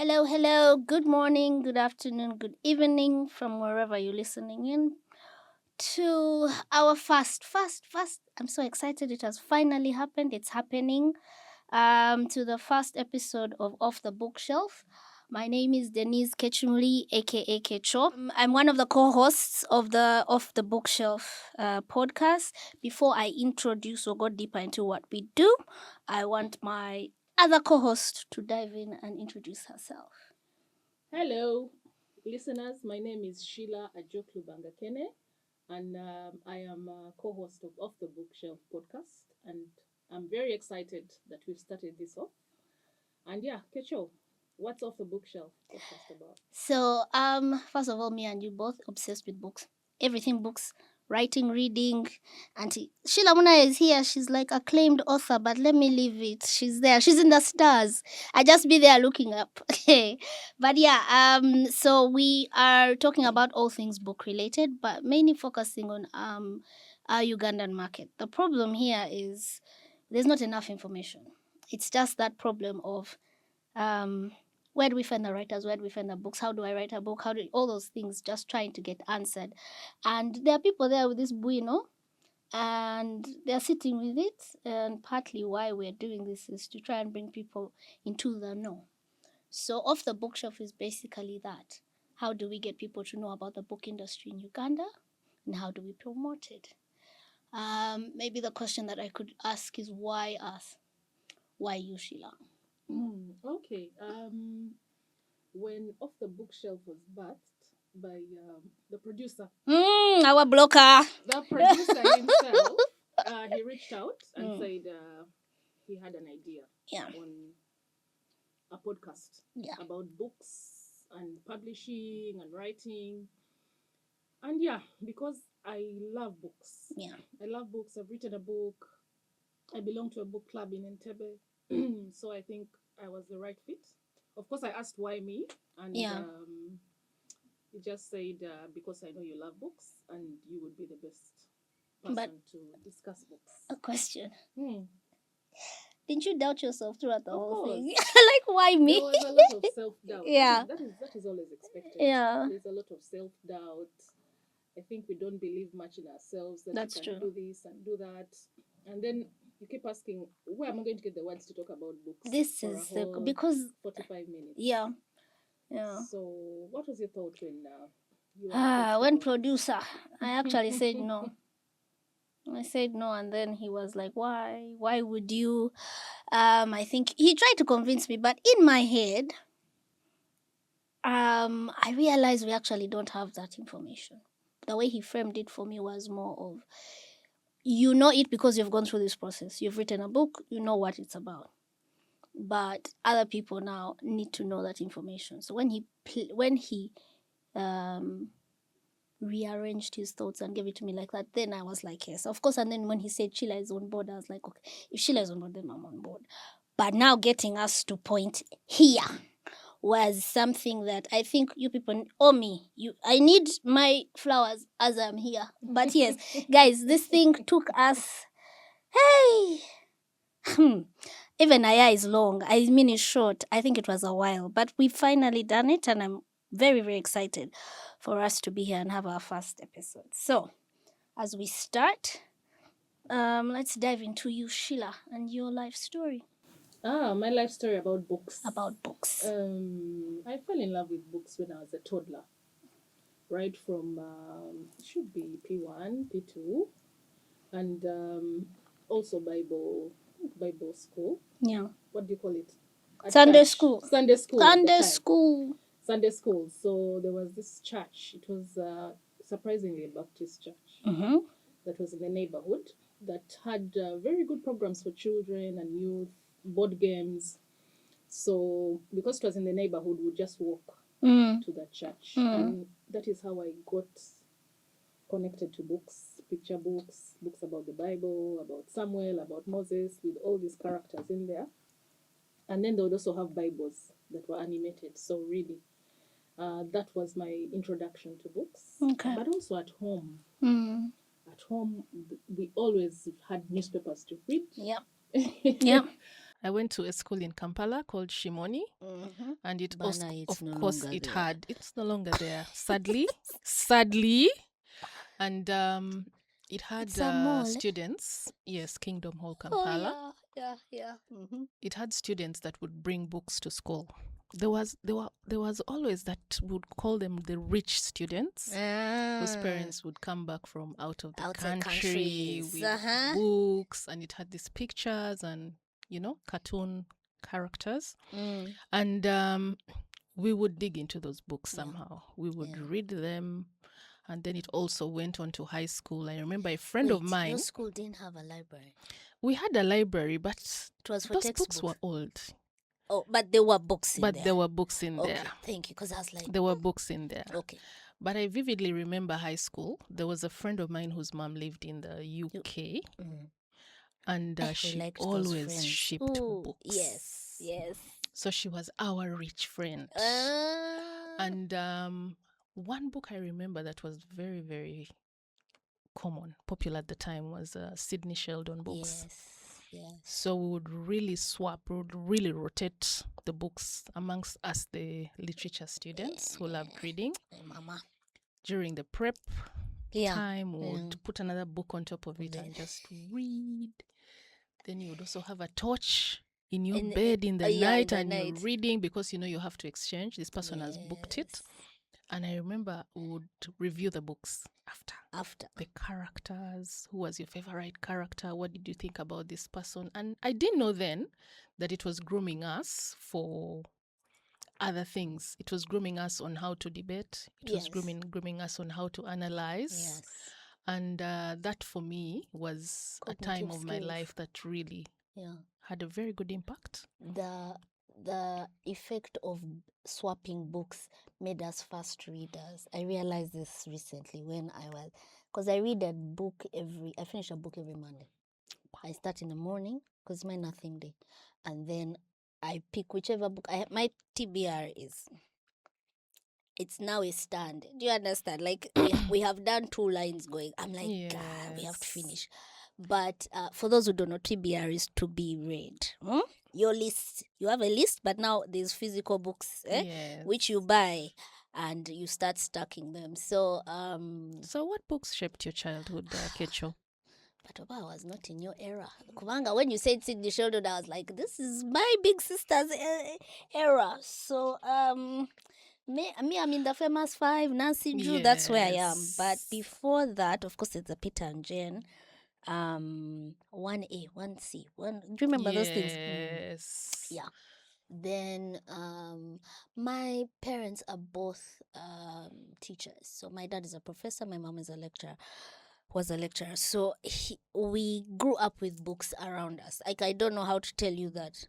Hello, hello. Good morning, good afternoon, good evening from wherever you're listening in to our fast. I'm so excited. It has finally happened. It's happening. To the first episode of Off the Bookshelf. My name is Denise Kekimuri, aka Kecho. I'm one of the co-hosts of the Off the Bookshelf podcast. Before I introduce or go deeper into what we do, I want my other co-host to dive in and introduce herself. Hello, listeners. My name is Sheila Ajok Lubangakene, and I am a co-host of Off the Bookshelf podcast. And I'm very excited that we've started this off. And yeah, Kecho, what's Off the Bookshelf podcast about? So, first of all, me and you both obsessed with books. Everything books, writing, reading. Auntie Sheila Muna is here. She's like acclaimed author, but let me leave it. She's there. She's in the stars. I just be there looking up. But yeah, so we are talking about all things book related, but mainly focusing on our Ugandan market. The problem here is there's not enough information. It's just that problem of where do we find the writers, where do we find the books, how do I write a book, how do all those things just trying to get answered. And there are people there with this bueno, and they're sitting with it, and partly why we're doing this is to try and bring people into the know. So Off the Bookshelf is basically that. How do we get people to know about the book industry in Uganda, and how do we promote it? Maybe the question that I could ask is why us? Why you, Sheila? Okay. When Off the Bookshelf was birthed by the producer, Our blocker. the producer himself, he reached out and said he had an idea on a podcast about books and publishing and writing. And yeah, because I love books. Yeah. I love books. I've written a book. I belong to a book club in Entebbe. So I think I was the right fit. Of course, I asked why me. And he just said, because I know you love books and you would be the best person to discuss books. A question. Didn't you doubt yourself throughout the whole thing? Like, why me? There was a lot of self-doubt. Yeah. That is always expected. Yeah. There's a lot of self-doubt. I think we don't believe much in ourselves that That's we can true. do this and do that. And then you keep asking, where am I going to get the words to talk about books? This for is a whole because 45 minutes. Yeah. So what was your thought when you when producer, I actually said no. I said no, and then he was like, "Why? Why would you?" I think he tried to convince me, but in my head, I realized we actually don't have that information. The way he framed it for me was more of, you know it because you've gone through this process. You've written a book, you know what it's about. But other people now need to know that information. So when he rearranged his thoughts and gave it to me like that, then I was like, yes, of course. And then when he said Sheila is on board, I was like, okay, if Sheila is on board, then I'm on board. But now getting us to point here was something that I think you people owe me. I need my flowers as I'm here. But yes, guys, this thing took us, hey, even Aya is long. I mean, it's short. I think it was a while, but we finally done it, and I'm very, very excited for us to be here and have our first episode. So, as we start, let's dive into you, Sheila, and your life story. My life story about books. About books. I fell in love with books when I was a toddler. Right from it should be P1, P2, and also Bible school. Yeah. What do you call it? Sunday school. Sunday school. Sunday school. Sunday school. So there was this church. It was surprisingly a Baptist church that was in the neighborhood that had very good programs for children and youth, board games. So because it was in the neighborhood, we'd just walk to that church. And that is how I got connected to books, picture books, books about the Bible, about Samuel, about Moses, with all these characters in there. And then they would also have Bibles that were animated. So really, that was my introduction to books. Okay. But also at home. At home, we always had newspapers to read. Yep. Yep. I went to a school in Kampala called Shimoni, and it also, Bana, it's of no course, longer it there. had. It's no longer there, sadly, and it had It's a mall. students. Yes, Kingdom Hall, Oh Kampala. yeah. It had students that would bring books to school. There was always that would call them the rich students whose parents would come back from out of the Outside country countries. with books, and it had these pictures and cartoon characters, and we would dig into those books somehow. We would read them, and then it also went on to high school. I remember a friend of mine. Your school didn't have a library. We had a library, but It was for those textbooks. books were old. Oh, but there were books in there. But there were books in Okay, there. thank you, because I was like... There were books in there. Okay. But I vividly remember high school. There was a friend of mine whose mom lived in the UK. And she always shipped books. Yes. So she was our rich friend. And one book I remember that was very, very popular at the time, was Sydney Sheldon books. Yes. So we would really swap, we would really rotate the books amongst us, the literature students who loved reading. Mama. During the prep time, we would put another book on top of it and just read. Then you would also have a torch in your bed in the night, and you're reading because you have to exchange. This person has booked it. And I remember we would review the books after. The characters. Who was your favorite character? What did you think about this person? And I didn't know then that it was grooming us for other things. It was grooming us on how to debate. It was grooming us on how to analyze. And that for me was a time of my life that really had a very good impact. The effect of swapping books made us fast readers. I realized this recently because I finish a book every Monday. I start in the morning because my nothing day, and then I pick whichever book. My TBR it's now a stand. Do you understand? Like we have done 2 lines going. I'm like, God, we have to finish. But for those who don't know, TBR is to be read. Your list, you have a list, but now there's physical books, which you buy and you start stacking them. So what books shaped your childhood, Kecho? But I was not in your era. Kubanga, when you said Sydney Sheldon, I was like, this is my big sister's era. So me, I'm in the famous 5, Nancy Drew, that's where I am. But before that, of course, it's a Peter and Jane. 1A, 1C. Do you remember those things? Yes. Yeah. Then my parents are both teachers. So my dad is a professor, my mom is was a lecturer. So we grew up with books around us. Like, I don't know how to tell you that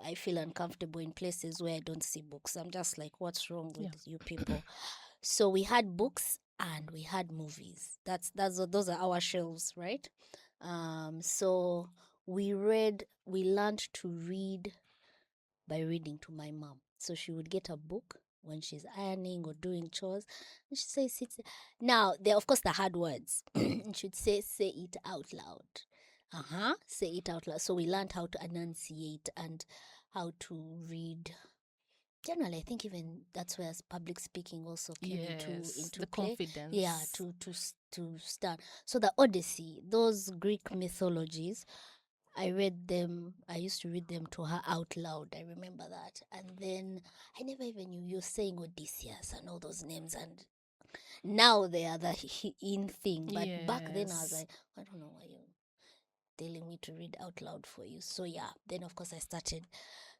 I feel uncomfortable in places where I don't see books. I'm just like, what's wrong with you people? So we had books and we had movies. Those are our shelves, right? So we learned to read by reading to my mom. So she would get a book when she's ironing or doing chores, and she'd say, sit. Now, there, of course, the hard words. And she'd say it out loud. Say it out loud. So we learned how to enunciate and how to read. Generally, I think even that's where public speaking also came into the play. Confidence. Yeah, to start. So the Odyssey, those Greek mythologies, I read them. I used to read them to her out loud. I remember that. And then I never even knew you're saying Odysseus and all those names. And now they are the in thing. But back then I was like, I don't know why you're telling me to read out loud for you. So yeah, then of course I started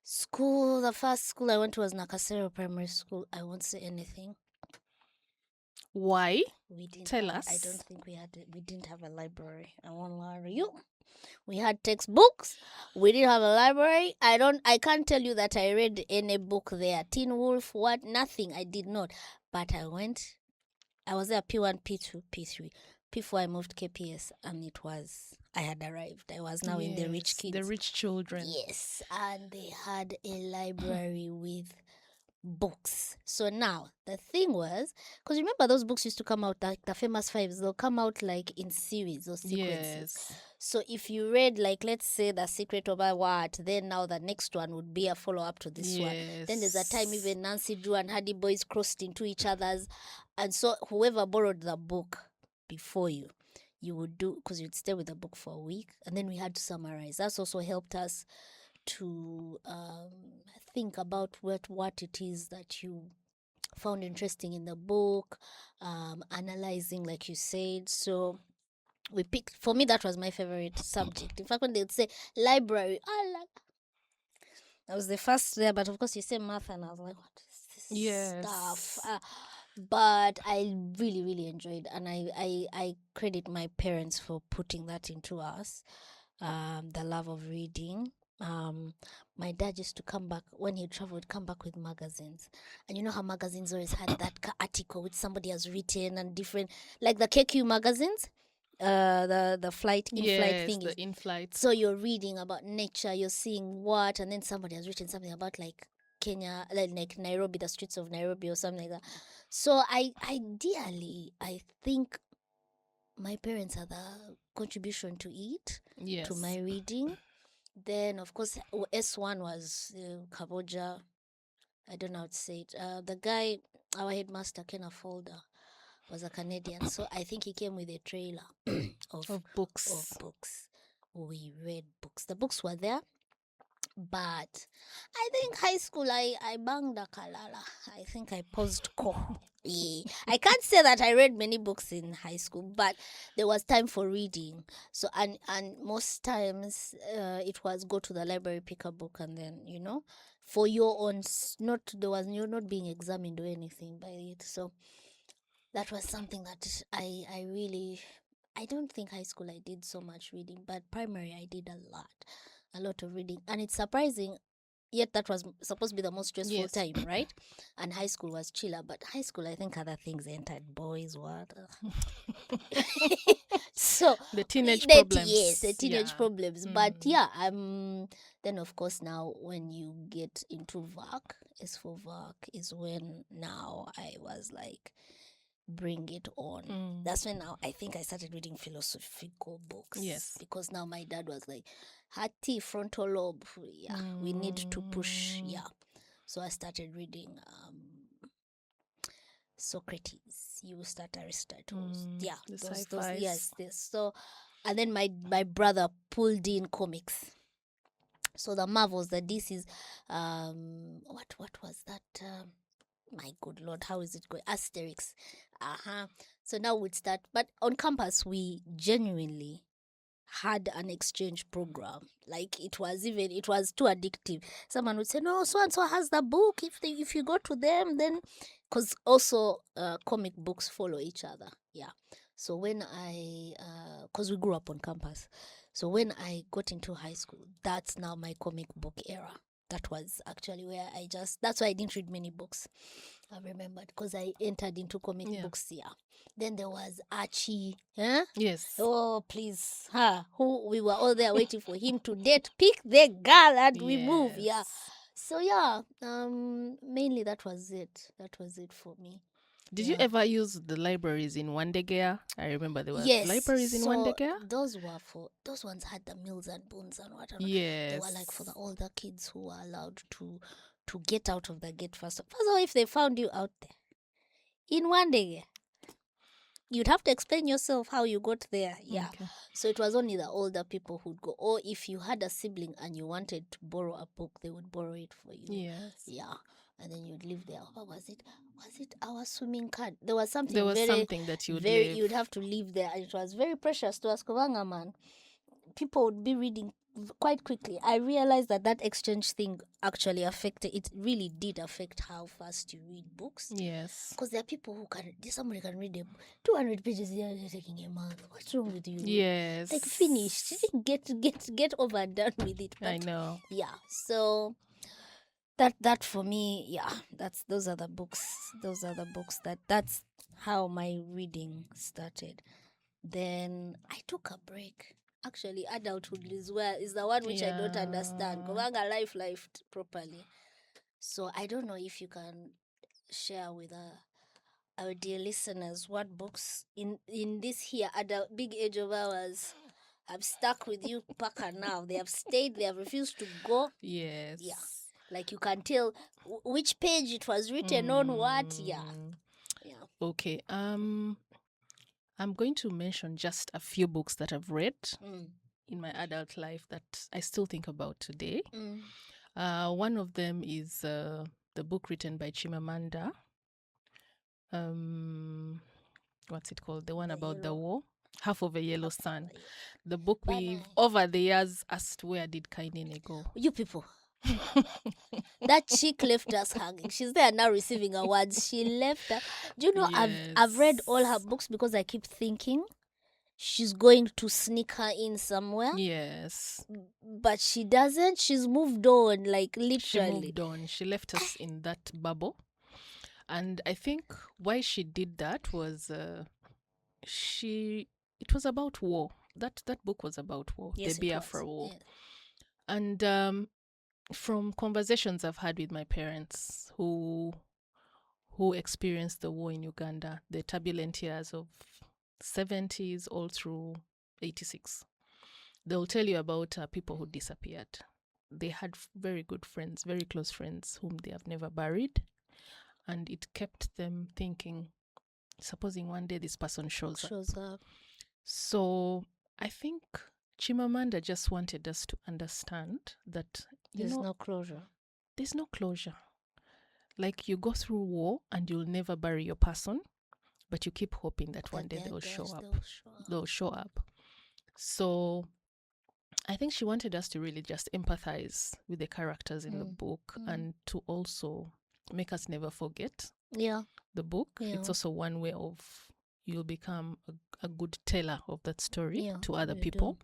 school. The first school I went to was Nakasero Primary School. I won't say anything. Why? Tell us. I don't think we didn't have a library. I won't lie to you. We had textbooks. We didn't have a library. I can't tell you that I read any book there. Teen Wolf, nothing. I did not. But I was there P1, P2, P3. P4 I moved KPS, and I had arrived. I was now in the rich kids. The rich children. Yes. And they had a library with books. So now the thing was, because remember those books used to come out, like the famous 5s, they'll come out like in series or sequences. So if you read, like, let's say The Secret of a What, then now the next one would be a follow-up to this one. Then there's a time even Nancy Drew and Hardy Boys crossed into each other's. And so whoever borrowed the book before you would do, because you'd stay with the book for a week, and then we had to summarize. That's also helped us to think about what it is that you found interesting in the book, analyzing, like you said. So we picked, for me, that was my favorite subject. In fact, when they'd say library, that was the first there, but of course you say math, and I was like, what is this stuff? But I really, really enjoyed, and I credit my parents for putting that into us, the love of reading. My dad used to come back, when he traveled, come back with magazines. And you know how magazines always had that article which somebody has written, and different, like the KQ magazines, the flight in-flight thing. The in-flight. So you're reading about nature, you're seeing what, and then somebody has written something about like Kenya, like Nairobi, the streets of Nairobi or something like that. So I think my parents had the contribution to it, to my reading. Then of course S1 was Kaboja. I don't know how to say it. The guy, our headmaster, Kena Folder, was a Canadian, so I think he came with a trailer of books. We read books. The books were there, but I think high school I banged a kalala. I think I paused core. Yeah. I can't say that I read many books in high school, but there was time for reading. So and most times it was go to the library, pick a book, and then for your own. You're not being examined or anything by it. So that was something that I really, I don't think high school I did so much reading, but primary I did a lot of reading. And it's surprising, yet that was supposed to be the most stressful time, right? And high school was chiller, but high school I think other things entered, boys, what? So the teenage problems. Yes, the teenage problems. But then of course now when you get into VAC, S4 VAC is when now I was like, bring it on. That's when now I think I started reading philosophical books. Yes. Because now my dad was like, Hati, frontal lobe. Yeah, we need to push. Yeah. So I started reading Socrates. You start Aristotle. Yeah. Those yes. So and then my brother pulled in comics. So the Marvels, the DCs, what was that? My good Lord, how is it going? Asterix. So now we'd start. But on campus, we genuinely had an exchange program. Like it was too addictive. Someone would say, no, so-and-so has the book. If you go to them, then... Because also comic books follow each other. Yeah. So when because we grew up on campus. So when I got into high school, that's now my comic book era. That was actually where that's why I didn't read many books. I remembered because I entered into comic books. Yeah. Then there was Archie. Yes. Oh, please. Who we were all there waiting for him to date. Pick the girl and we move. Yeah. So yeah, mainly that was it. That was it for me. Did you ever use the libraries in Wandegea? I remember there were libraries in Wandegea. Those ones had the Mills and Boons and whatnot. Yes. They were like for the older kids who were allowed to get out of the gate first. First of all, if they found you out there in Wandegea, you'd have to explain yourself how you got there. Yeah. Okay. So it was only the older people who'd go. Or if you had a sibling and you wanted to borrow a book, they would borrow it for you. Yes. Yeah. And then you'd live there. What was it? Was it our swimming card? There was something that you'd have to leave there. And it was very precious to us. Kovanga, man. People would be reading quite quickly. I realized that exchange thing actually really did affect how fast you read books. Yes. Because there are people somebody can read 200 pages, they're taking a month. What's wrong with you? Yes. Like finished. Get overdone with it. But, I know. Yeah. So that for me, yeah, those are the books. That's how my reading started. Then I took a break. Actually, adulthood is the one which I don't understand. Kovanga life properly. So I don't know if you can share with our dear listeners what books in this here at the big age of ours I'm stuck with you, Paka, now. They have stayed, they have refused to go. Yes. Yeah. Like you can tell which page it was written on what. Yeah. Okay. I'm going to mention just a few books that I've read in my adult life that I still think about today. One of them is the book written by Chimamanda. What's it called? The one about the war. Half of a Yellow Sun. The book we've over the years asked, where did Kainene go? You people. That chick left us hanging. She's there now receiving awards. She left us. Do you know, I've read all her books because I keep thinking she's going to sneak her in somewhere. Yes. But she doesn't. She's moved on, like literally. She moved on. She left us in that bubble. And I think why she did that was it was about war. That book was about war, yes, the Biafra War. Yes. And from conversations I've had with my parents who experienced the war in Uganda, the turbulent years of 70s all through 86, they'll tell you about people who disappeared. They had very good friends, very close friends whom they have never buried. And it kept them thinking, supposing one day this person shows up. So I think Chimamanda just wanted us to understand that there's no closure. There's no closure. Like you go through war and you'll never bury your person, but you keep hoping that one day they'll show up. They'll show up. So I think she wanted us to really just empathize with the characters in the book and to also make us never forget the book. It's also one way of you'll become a good teller of that story to other people.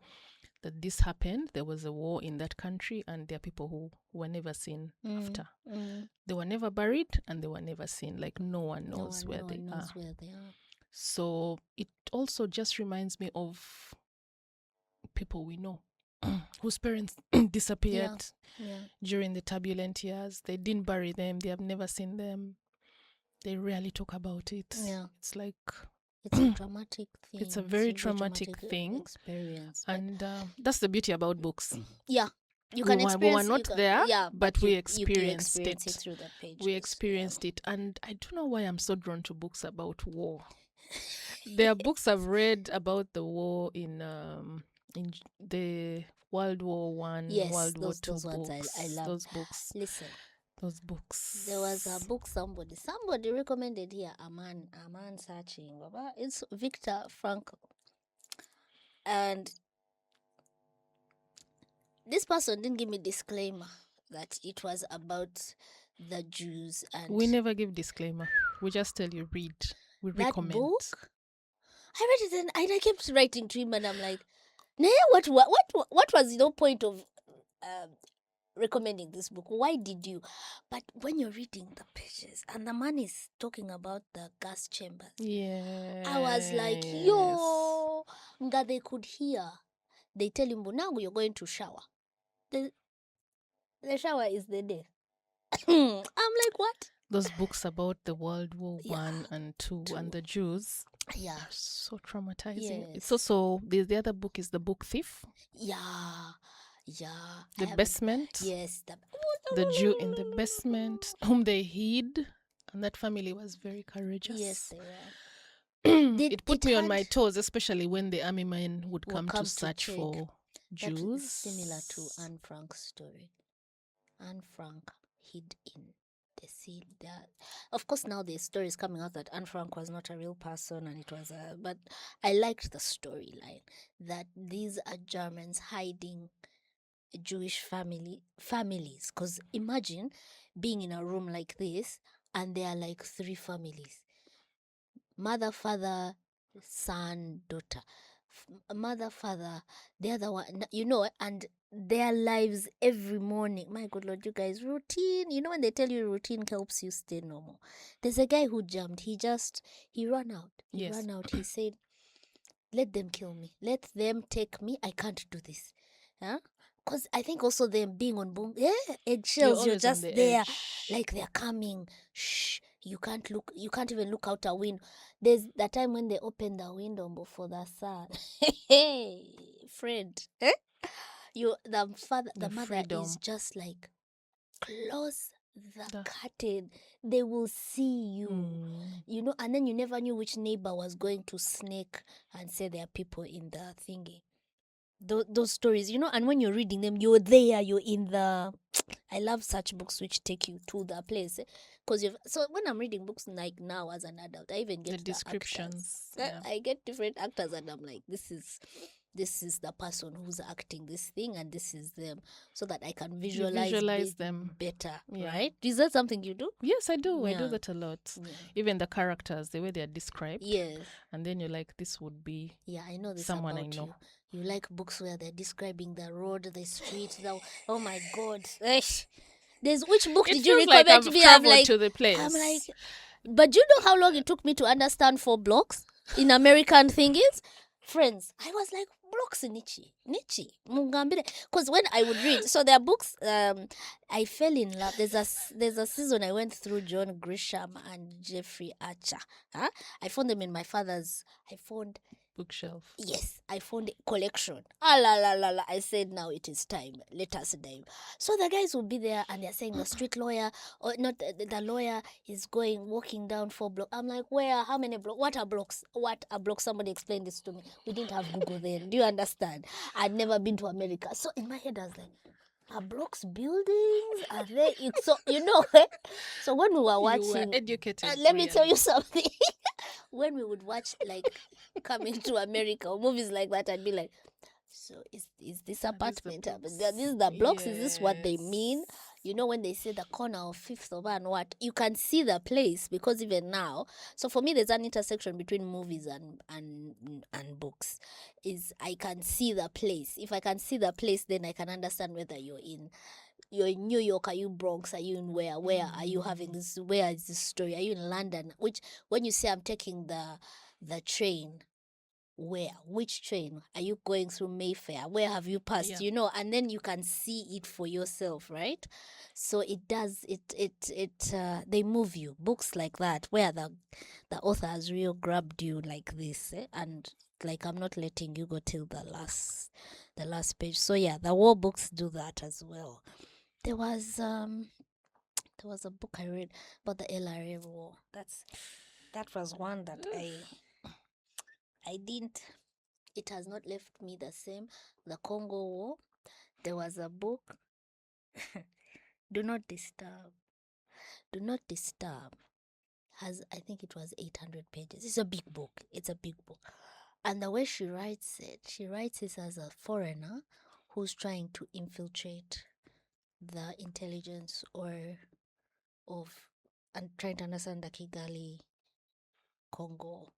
That this happened, there was a war in that country, and there are people who were never seen after. They were never buried and they were never seen. Like no one knows where they are. So it also just reminds me of people we know whose parents disappeared during the turbulent years. They didn't bury them. They have never seen them. They rarely talk about it. It's like it's a traumatic thing. It's a very traumatic thing. Experience. And that's the beauty about books. Yeah. You can experience we were not there, but we experienced it. Through that page. We experienced it. And I don't know why I'm so drawn to books about war. There are books I've read about the war in the World War I, World War II books. I love those books. Listen. Those books. There was a book somebody recommended here, A Man Searching. It's Viktor Frankl. And this person didn't give me disclaimer that it was about the Jews. And we never give disclaimer. We just tell you read. We recommend. Book, I read it and I kept writing to him and I'm like, nah, what was the point of recommending this book? Why did you? But when you're reading the pages and the man is talking about the gas chambers, I was like, yo, nga they could hear. They tell him, now you're going to shower. The shower is the death. I'm like, what? Those books about the World War I and II and the Jews. Yeah. Are so traumatizing. Yes. It's also the other book is The Book Thief. Yeah. The basement. Yes. The Jew in the basement whom they hid, and that family was very courageous. Yes, they were. It put me on my toes, especially when the army men would come to search for Jews. That is similar to Anne Frank's story. Anne Frank hid in the sea. Of course, now the story is coming out that Anne Frank was not a real person, and it was but I liked the storyline that these are Germans hiding Jewish families. Because imagine being in a room like this, and there are like 3 families: mother, father, son, daughter. Mother, father, the other one, and their lives every morning. My good Lord, you guys, routine. When they tell you routine helps you stay normal. There's a guy who jumped. He ran out. He ran out. He said, let them kill me. Let them take me. I can't do this. Because I think also them being on eggshells, you're just there, like they're coming. Shh. You can't even look out a window. There's that time when they open the window for the sun. Hey, friend, the mother is just like, close the curtain. They will see you, and then you never knew which neighbor was going to snake and say there are people in the thingy. Those stories, and when you're reading them, you're there, you're in the... I love such books which take you to the place, because so when I'm reading books like now as an adult, I even get the descriptions. I get different actors, and I'm like, this is the person who's acting this thing, and this is them, so that I can visualize them better, right? Is that something you do? Yes, I do. I do that a lot. Even the characters, the way they are described. Yes. And then you're like, this would be I know this someone about I know. You like books where they're describing the road, the street, oh my God. There's which book did you recommend to me? I'm like, to the place. I'm like, but do you know how long it took me to understand 4 blocks in American thingies? Friends, I was like, blocks nichi mungambire, because when I would read, so there are books, I fell in love. There's a season I went through John Grisham and Jeffrey Archer. I found them in my father's bookshelf. Yes, I found a collection. I said, now it is time. Let us dive. So the guys will be there, and they're saying the street lawyer, or not the lawyer, is walking down 4 blocks. I'm like, where? How many blocks? What are blocks? What are blocks? Somebody explain this to me. We didn't have Google then. Do you understand? I'd never been to America. So in my head, I was like, are blocks buildings? Are they? So So when we were watching, you were educated. Let me tell you something. When we would watch like Coming to America or movies like that, I'd be like, so is this apartment? This is the blocks? Yes. Is this what they mean? When they say the corner of 5th of and what, you can see the place, because even now, so for me there's an intersection between movies and books. Is I can see the place. If I can see the place, then I can understand whether you're in New York, are you Bronx, are you in where are you having this, where is this story, are you in London, which, when you say I'm taking the train, which train are you going through? Mayfair, where have you passed? And then you can see it for yourself, right? So it does they move you. Books like that, where the author has really grabbed you like this, and like, I'm not letting you go till the last page. So the war books do that as well. There was a book I read about the LRA war. That was one that I didn't. It has not left me the same. The Congo War. There was a book. Do Not Disturb. Do Not Disturb. I think it was 800 pages. It's a big book. And the way she writes it as a foreigner who's trying to infiltrate the intelligence and trying to understand the Kigali, Congo,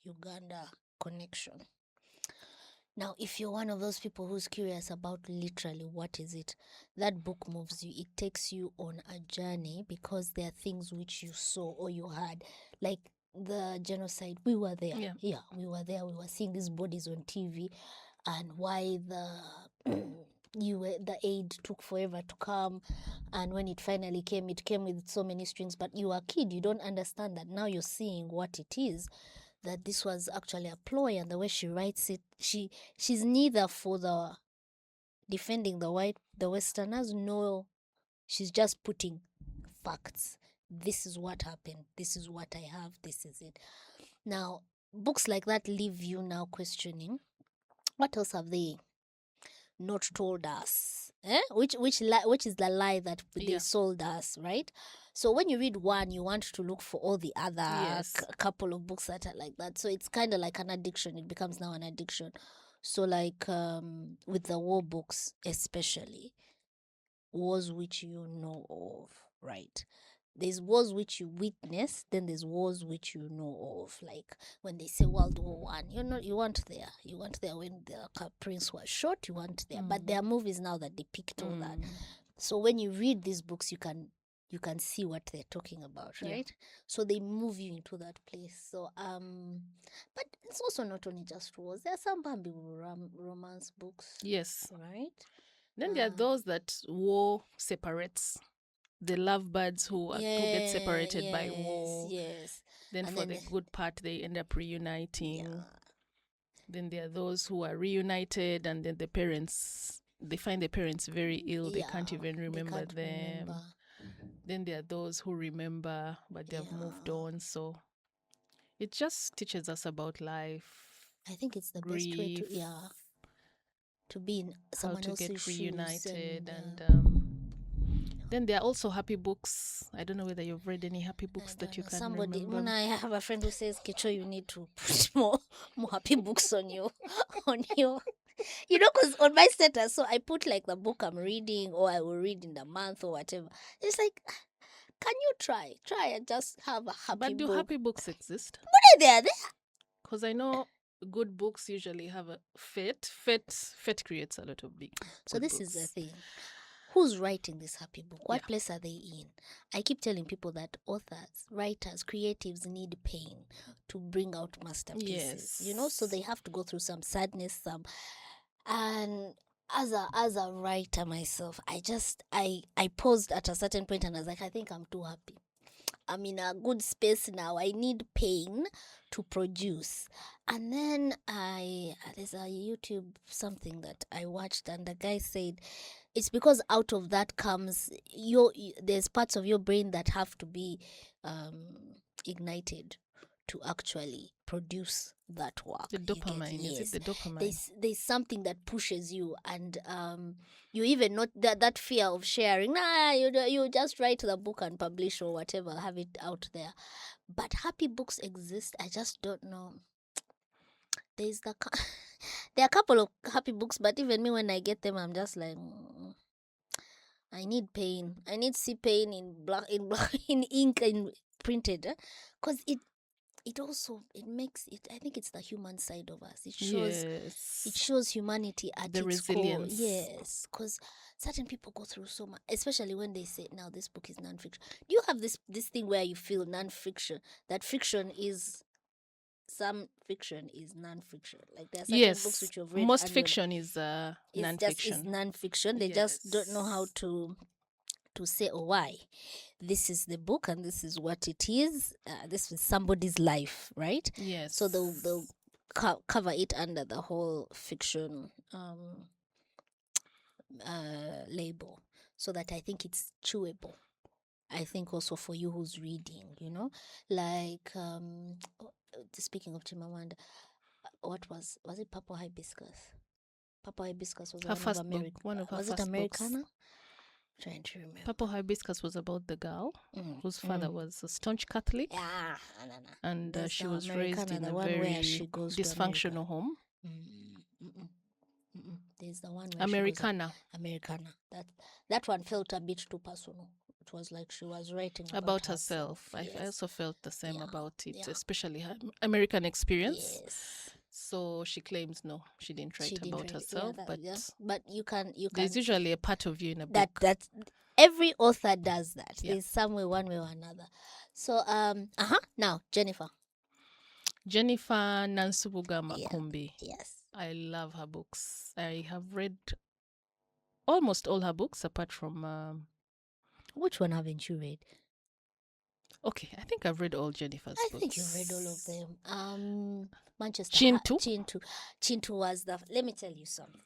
Uganda connection. Now, if you're one of those people who's curious about literally what is it, that book moves you. It takes you on a journey, because there are things which you saw or you heard, like the genocide. We were there. Yeah, we were there. We were seeing these bodies on TV, and why the aid took forever to come, and when it finally came, it came with so many strings. But you are a kid, you don't understand that. Now you're seeing what it is, that this was actually a ploy. And the way she writes it, she's neither for the defending the Westerners, no, she's just putting facts. This is what happened, this is what I have, this is it. Now, books like that leave you now questioning, what else have they not told us? Which is the lie that they sold us, right? So when you read one, you want to look for all the other couple of books that are like that. So it's kind of like an addiction. It becomes now an addiction. So like with the war books, especially, wars which you know of, right? There's wars which you witness, then there's wars which you know of. Like when they say World War I, you weren't there. You weren't there when the prince was shot. You weren't there. But there are movies now that depict all that. So when you read these books, you can see what they're talking about, right? So they move you into that place. So but it's also not only just wars. There are some Bambi romance books. Yes. Right? Then there are those that war separates. The lovebirds who get separated by war. Yes. Then and for the good part, they end up reuniting. Then there are those who are reunited, and then they find the parents very ill. They can't even remember them. Then there are those who remember, but they have moved on. So it just teaches us about life. I think it's the grief, best way to be in someone else's shoes. How to get reunited. And then there are also happy books. I don't know whether you've read any happy books that you can remember. When I have a friend who says, Kicho, you need to put more happy books on your because on my status, so I put like the book I'm reading, or I will read in the month or whatever. It's like, can you try and just have a happy book? But do happy books exist? But they are there. Because I know good books usually have a fate. Fate creates a lot of big. So this is the thing. Who's writing this happy book? What place are they in? I keep telling people that authors, writers, creatives need pain to bring out masterpieces. Yes. So they have to go through some sadness, and as a writer myself, I paused at a certain point and I was like, I think I'm too happy. I'm in a good space now. I need pain to produce. And then there's a YouTube something that I watched, and the guy said it's because out of that comes there's parts of your brain that have to be ignited to actually produce that work. The dopamine, yes. Is it the dopamine? There's something that pushes you, and you even not that fear of sharing. You just write the book and publish or whatever, have it out there. But happy books exist. I just don't know. There are a couple of happy books, but even me, when I get them, I'm just like, I need pain. I need to see pain in ink and printed, because it also makes it. I think it's the human side of us. It shows humanity at the its resilience. core. Yes, because certain people go through so much, especially when they say, "Now this book is nonfiction." Do you have this thing where you feel nonfiction, that fiction is some fiction is nonfiction? Like there are certain books which you've read. Most fiction is nonfiction. It's nonfiction. They just don't know how to say why. This is the book and this is what it is. This is somebody's life, right? Yes. So they'll cover it under the whole fiction label, so that I think it's chewable. I think also for you who's reading, like speaking of Chimamanda, what was it? Purple Hibiscus. Purple Hibiscus was her first book, one of her was first it Americana? books. Trying to remember. Purple Hibiscus was about the girl whose father was a staunch Catholic, and she was raised in a very dysfunctional home. There's the one where Americana. That one felt a bit too personal. It was like she was writing about herself. Yes. I also felt the same about it, especially her American experience. Yes. So she claims no, she didn't write about herself, but you can. There's usually a part of you in a book. That every author does that. Yeah. There's some way, one way or another. So now Jennifer Nansubuga Makumbi. Yes. I love her books. I have read almost all her books apart from which one haven't you read? Okay, I think I've read all Jennifer's books. I think you've read all of them. Manchester. Chintu was let me tell you something.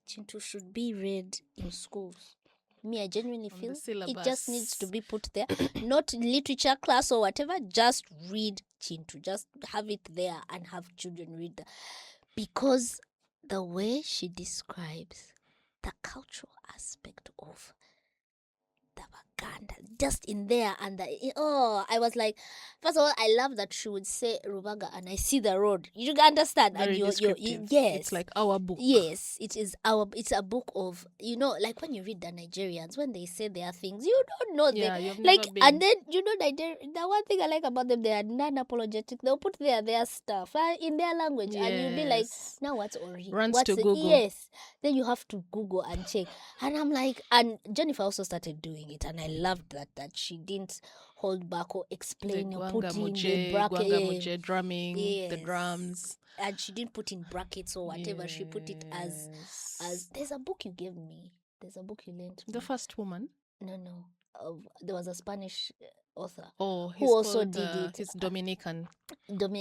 Chintu should be read in schools. Me, I genuinely feel it just needs to be put there. Not literature class or whatever. Just read Chintu. Just have it there and have children read that. Because the way she describes the cultural aspect of the Baganda, just in there, and I was like, first of all, I love that she would say Rubaga and I see the road. You understand? Very and descriptive. Yes, it's like our book. Yes, it's a book of, like when you read the Nigerians, when they say their things, you don't know them. You've like never been. And then Nigeria, the one thing I like about them, they are non-apologetic. They'll put their stuff in their language, and you'll be like, now what's Ori? Runs to Google. Yes, then you have to Google and check. And I'm like, and Jennifer also started doing it, and I loved that she didn't hold back or explain or put in the bracket, drumming, the drums. And she didn't put in brackets or whatever. She put it as there's a book you gave me. There's a book you lent me. The First Woman? No. There was a Spanish author. Oh, who also did it. He's Dominican.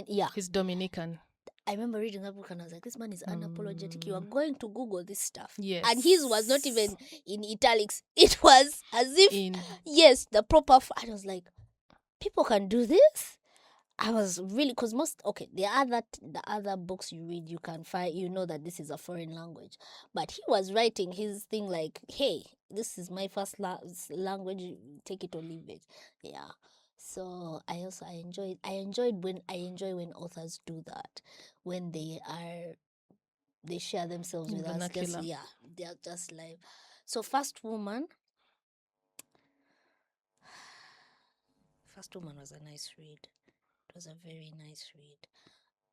Yeah. He's Dominican. I remember reading that book and I was like, this man is unapologetic. You are going to Google this stuff. Yes. And his was not even in italics. It was as if, yes, the proper... I was like, people can do this? I was really... Because the other books you read, you can find... You know that this is a foreign language. But he was writing his thing like, hey, this is my first language. Take it or leave it. Yeah. So I enjoy when authors do that, when they share themselves with us. They're just like... So First Woman was a nice read. It was a very nice read.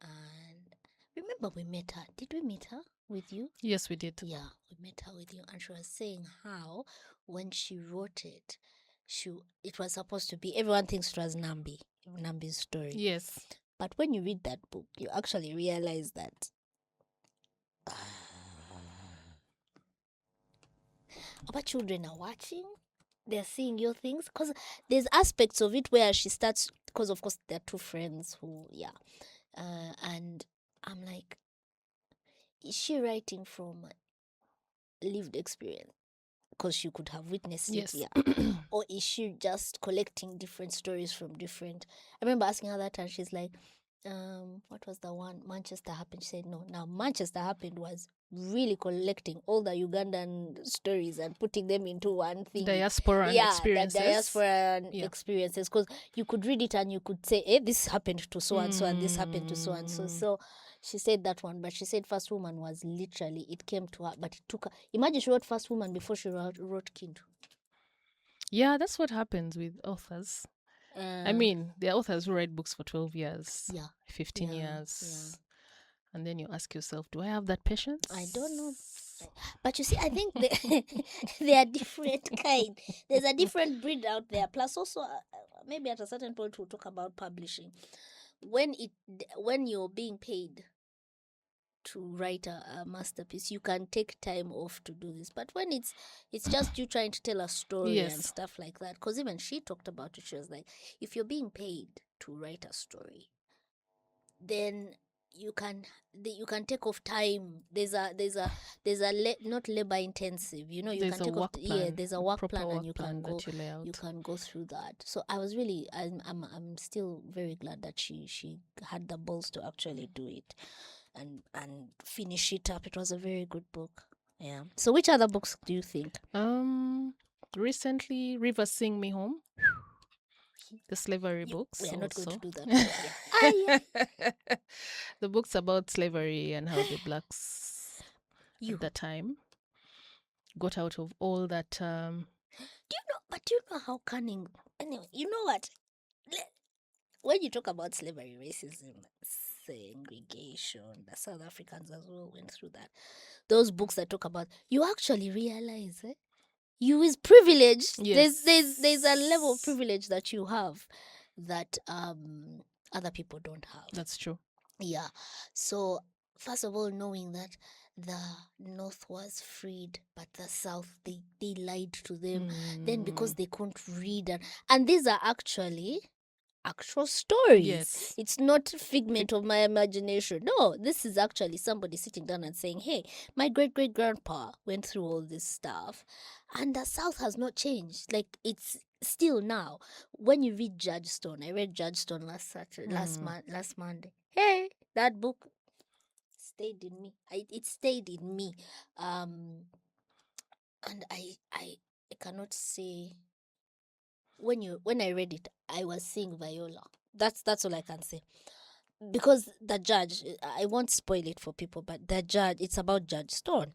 And remember we met her. Did we meet her with you? Yes, we did. Yeah, we met her with you, and she was saying how when she wrote it, it was supposed to be... Everyone thinks it was Nambi's story. Yes. But when you read that book, you actually realize that our children are watching. They're seeing your things, because there's aspects of it where she starts, because of course they're two friends who, and I'm like, is she writing from lived experience? Because she could have witnessed it, or is she just collecting different stories from different... I remember asking her that, and she's like, what was the one? Manchester Happened. She said, no. Now, Manchester Happened was really collecting all the Ugandan stories and putting them into one thing. Diaspora experiences. The diaspora experiences. Because you could read it and you could say, this happened to so and so, and this happened to so and so. So she said that one, but she said First Woman was literally, it came to her, but it took her... Imagine she wrote First Woman before she wrote Kindu. Yeah, that's what happens with authors. I mean, there are authors who write books for 12 years, 15 years. And then you ask yourself, do I have that patience? I don't know. But you see, I think they are different kind. There's a different breed out there. Plus also, maybe at a certain point we'll talk about publishing. When you're being paid to write a masterpiece, you can take time off to do this. But when it's just you trying to tell a story and stuff like that, because even she talked about it, she was like, if you're being paid to write a story, then you can take off time. There's a not labor intensive, you can take off. There's a work plan, and you can go through that. So I was really, I'm still very glad that she had the balls to actually do it and finish it up. It was a very good book. Yeah. So which other books do you think? Recently, River Sing Me Home. The slavery books. We are not going to do that. The books about slavery and how the blacks at that time got out of all that. Do you know how cunning? Anyway, you know what? When you talk about slavery, racism, segregation, the South Africans as well went through that. Those books that talk about, you actually realize, you is privileged. Yes. There's a level of privilege that you have that other people don't have. That's true. Yeah. So first of all, knowing that the North was freed, but the South, they lied to them. Then because they couldn't read, and these are actually actual stories. Yes. It's not figment of my imagination. No, this is actually somebody sitting down and saying, hey, my great-great-grandpa went through all this stuff, and the South has not changed. Like, it's still now. When you read Judge Stone, I read Judge Stone last Monday. Hey, that book stayed in me. It stayed in me. And I cannot say... When I read it, I was seeing Viola. That's all I can say. Because the judge, I won't spoil it for people, but the judge, it's about Judge Stone.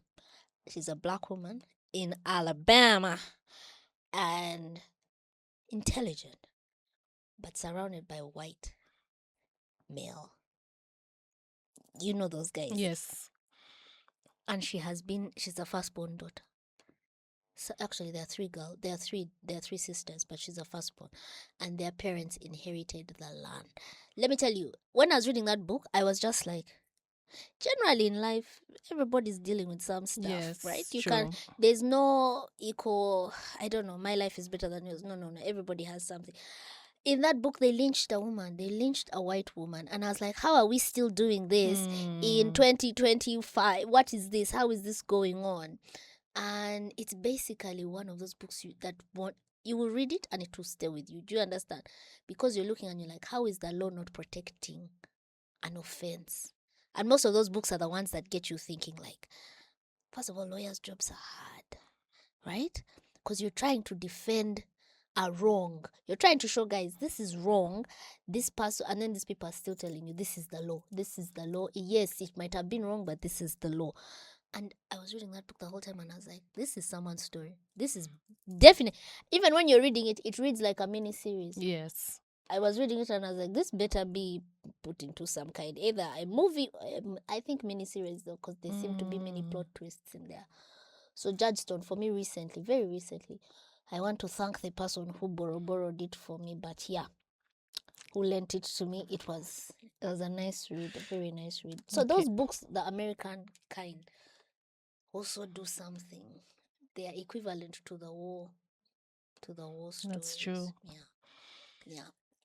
She's a black woman in Alabama and intelligent, but surrounded by white male. You know those guys. Yes. And she's a firstborn daughter. So actually, there are three girls. There are three sisters, but she's a firstborn, and their parents inherited the land. Let me tell you, when I was reading that book, I was just like, generally in life, everybody's dealing with some stuff, right? There's no equal. I don't know. My life is better than yours. No. Everybody has something. in that book, they lynched a woman. They lynched a white woman. And I was like, how are we still doing this in 2025? What is this? How is this going on? And it's basically one of those books you will read it and it will stay with you. Do you understand? Because you're looking and you're like, how is the law not protecting an offense? And most of those books are the ones that get you thinking, like, first of all, lawyers' jobs are hard, right? Because you're trying to defend a wrong. You're trying to show guys, this is wrong, this person, and then these people are still telling you, this is the law. This is the law. Yes, it might have been wrong, but this is the law. And I was reading that book the whole time and I was like, this is someone's story. This is definite. Even when you're reading it, it reads like a mini series. Yes. I was reading it and I was like, this better be put into some kind, either a movie, I think miniseries though, because there seem to be many plot twists in there. So Judgestone, for me recently, very recently, I want to thank the person who borrowed it for me, but yeah, who lent it to me. It was a nice read, a very nice read. So those books, the American kind, also do something. They are equivalent to the war stories. That's true. Yeah.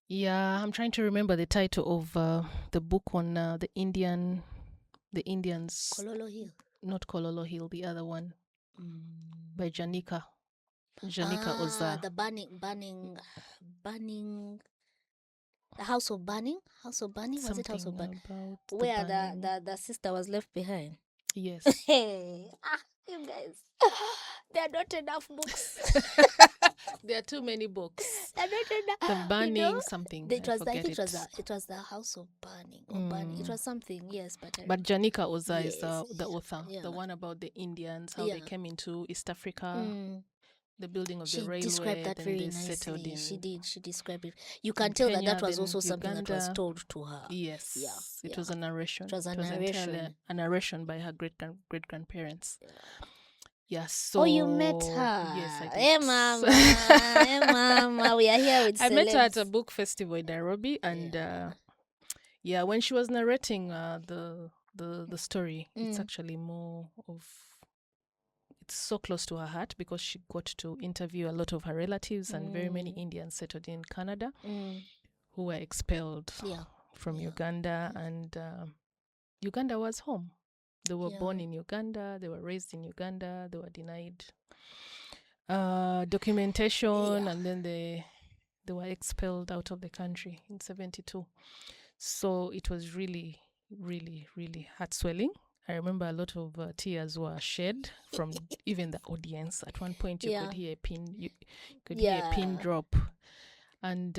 Yeah, I'm trying to remember the title of the book on the Indians. Kololo Hill. Not Kololo Hill, the other one by Janika Oza. The burning. The House of Burning. Was it House of Burning? Where the sister was left behind. Yes. Hey, you guys. There are not enough books. There are too many books. There are not enough. The Burning something. It was the House of Burning or Burning. It was something, yes, but Janika Oza is the author. Yeah. The one about the Indians, how they came into East Africa. The building of the railway. She described that very nicely. She described it. You can tell Kenya, that was also something that was told to her. Yes. Yeah. It was a narration. It was a narration by her great-grandparents. Yeah. Yes. So, you met her? Yes, I did. Hey, mama. Hey, mama. We are here with celebs. I met her at a book festival in Nairobi, and when she was narrating the story, it's actually more of. It's so close to her heart because she got to interview a lot of her relatives and very many Indians settled in Canada who were expelled from Uganda, and Uganda was home. They were born in Uganda, they were raised in Uganda, they were denied documentation, and then they were expelled out of the country in 1972. So it was really, really, really heart-swelling. I remember a lot of tears were shed from even the audience. At one point, you could hear a pin. You could hear a pin drop, and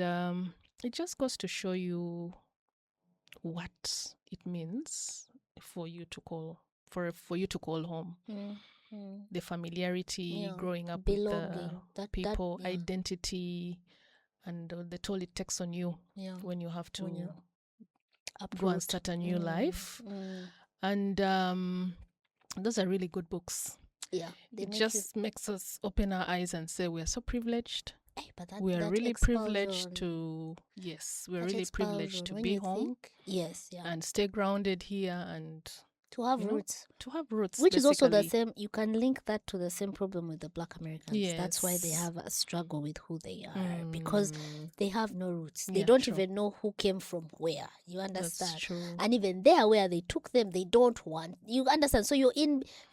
it just goes to show you what it means for you to call home. The familiarity, growing up belonging, with the people, identity, and the toll it takes on you when you have to go and start a new life. And those are really good books. Yeah. It just makes us open our eyes and say we are so privileged. We are really privileged to be home. And stay grounded here and to have roots. Which is also the same. You can link that to the same problem with the Black Americans. Yes. That's why they have a struggle with who they are because they have no roots. They don't even know who came from where. You understand? That's true. And even there where they took them, they don't want. You understand? So you're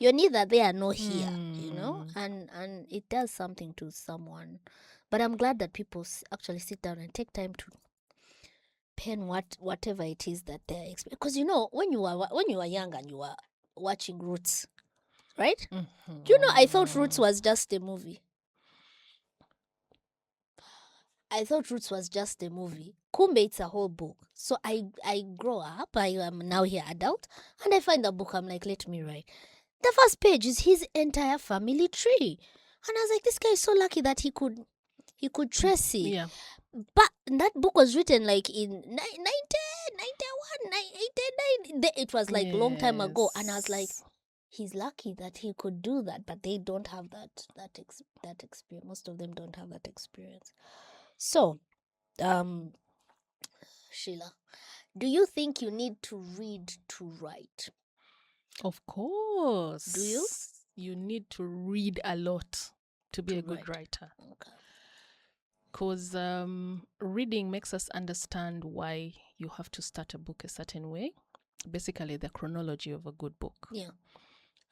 neither there nor here. You know, and it does something to someone. But I'm glad that people actually sit down and take time to pen whatever it is that they're experiencing. Because when you were young and you were watching Roots, right? I thought Roots was just a movie. Kumbe, it's a whole book. So I grow up. I am now here adult, and I find the book. I'm like, let me write. The first page is his entire family tree, and I was like, this guy is so lucky that he could trace it. Yeah. But that book was written like in 1991, 1989. It was like a long time ago. And I was like, he's lucky that he could do that. But they don't have that experience. Most of them don't have that experience. So, Sheila, do you think you need to read to write? Of course. Do you? You need to read a lot to be a good writer. Okay. because reading makes us understand why you have to start a book a certain way. Basically, the chronology of a good book. Yeah.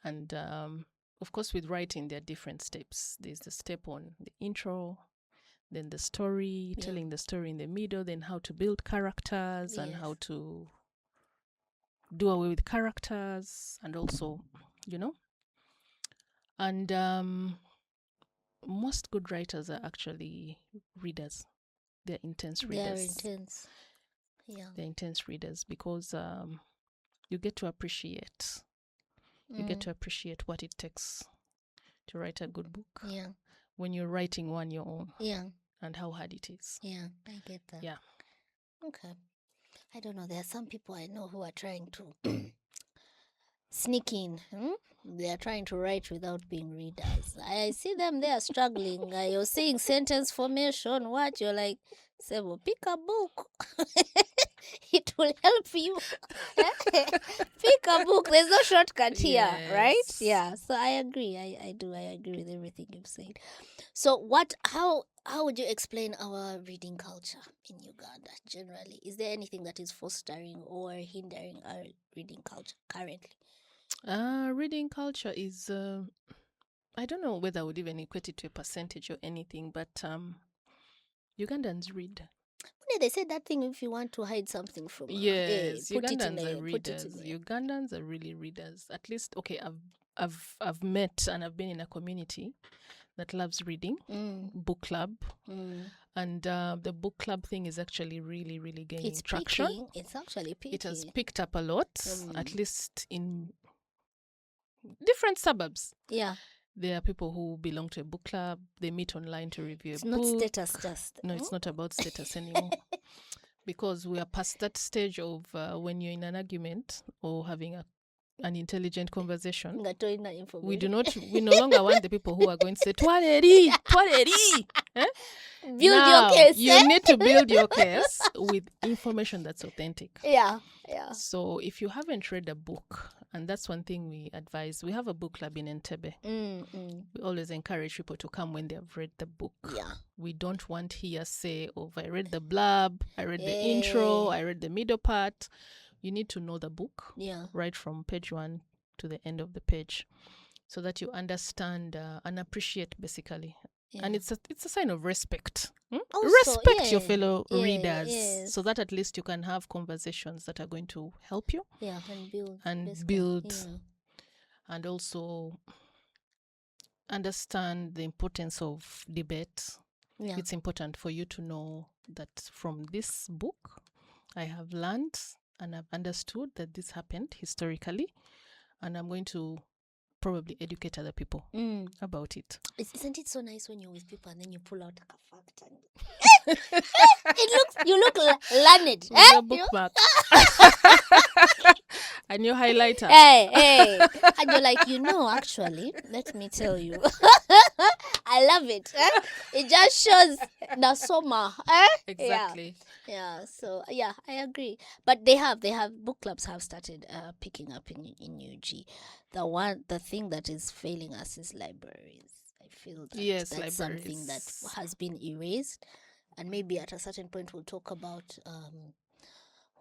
And of course, with writing, there are different steps. There's the step on the intro, then the story, telling the story in the middle, then how to build characters and how to do away with characters, and also, and most good writers are actually readers. They're intense readers. They're intense readers because you get to appreciate. You get to appreciate what it takes to write a good book. Yeah. When you're writing one your own. Yeah. And how hard it is. Yeah, I get that. Yeah. Okay. I don't know. There are some people I know who are trying to sneak in. They are trying to write without being readers. I see them, they are struggling. You're seeing sentence formation. What? You're like, Sebo, pick a book. It will help you. Pick a book. There's no shortcut here, right? Yeah. So I agree. I do. I agree with everything you've said. So how would you explain our reading culture in Uganda generally? Is there anything that is fostering or hindering our reading culture currently? Reading culture is, I don't know whether I would even equate it to a percentage or anything, but Ugandans read. They say that thing if you want to hide something from yes, Ugandans are readers. Ugandans are really readers. At least, okay, I've met and I've been in a community that loves reading, book club, and the book club thing is actually really, really gaining traction. It's actually peaking. It has picked up a lot, at least in different suburbs. Yeah. There are people who belong to a book club. They meet online to review a book. It's not status just. No, it's not about status anymore. Because we are past that stage of when you're in an argument or having an intelligent conversation. We no longer want the people who are going to say, Twaleri. Build your case. You need to build your case with information that's authentic. Yeah. So if you haven't read a book, and that's one thing we advise, we have a book club in Entebbe. We always encourage people to come when they have read the book. Yeah. We don't want hearsay of I read the blurb, I read the intro, I read the middle part. You need to know the book, right from page 1 to the end of the page, so that you understand and appreciate, basically. Yeah. And it's a sign of respect. Respect your fellow readers, so that at least you can have conversations that are going to help you. Yeah, and build, and also understand the importance of debate. Yeah. It's important for you to know that from this book, I have learned and I've understood that this happened historically, and I'm going to probably educate other people about it. Isn't it so nice when you're with people and then you pull out a fact and you look learned. With a bookmark. And your highlighter. Hey. And you're like, actually, let me tell you. I love it. It just shows Nasoma. Exactly. Yeah. So I agree. But they have book clubs have started picking up in UG. The thing that is failing us is libraries. I feel that that's something that has been erased, and maybe at a certain point we'll talk about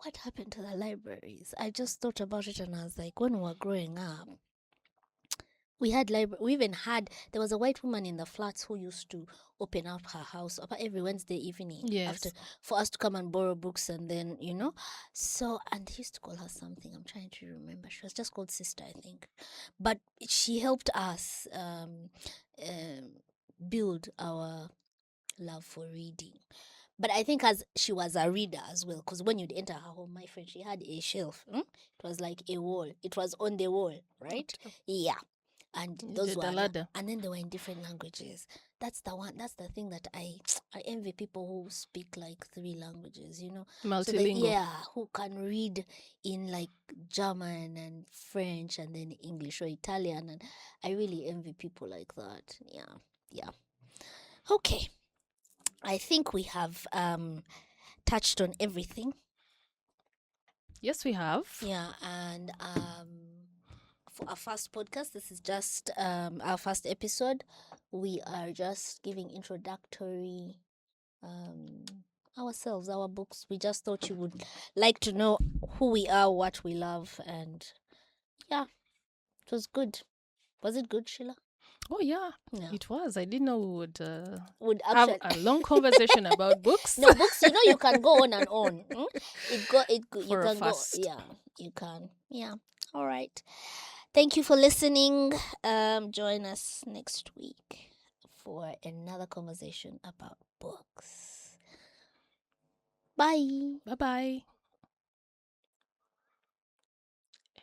what happened to the libraries. I just thought about it and I was like, when we were growing up, we had we even had, there was a white woman in the flats who used to open up her house every Wednesday evening for us to come and borrow books, and then, so, and they used to call her something. I'm trying to remember. She was just called Sister, I think. But she helped us build our love for reading. But I think as she was a reader as well, because when you'd enter her home, my friend, she had a shelf. It was like a wall. It was on the wall, right? Yeah. And those were, and then they were in different languages. That's the thing that I envy, people who speak like 3 languages, Multilingual. So who can read in like German and French and then English or Italian, and I really envy people like that. Yeah. Okay. I think we have touched on everything. Yes, we have. Yeah, and for our first podcast, this is just our first episode. We are just giving introductory ourselves, our books. We just thought you would like to know who we are, what we love, and yeah, it was good. Was it good, Sheila? Oh yeah, it was. I didn't know we would actually have a long conversation about books. No, books, you can go on and on. You For a can fast. go. Yeah, you can. Yeah. All right. Thank you for listening. Join us next week for another conversation about books. Bye. Bye-bye.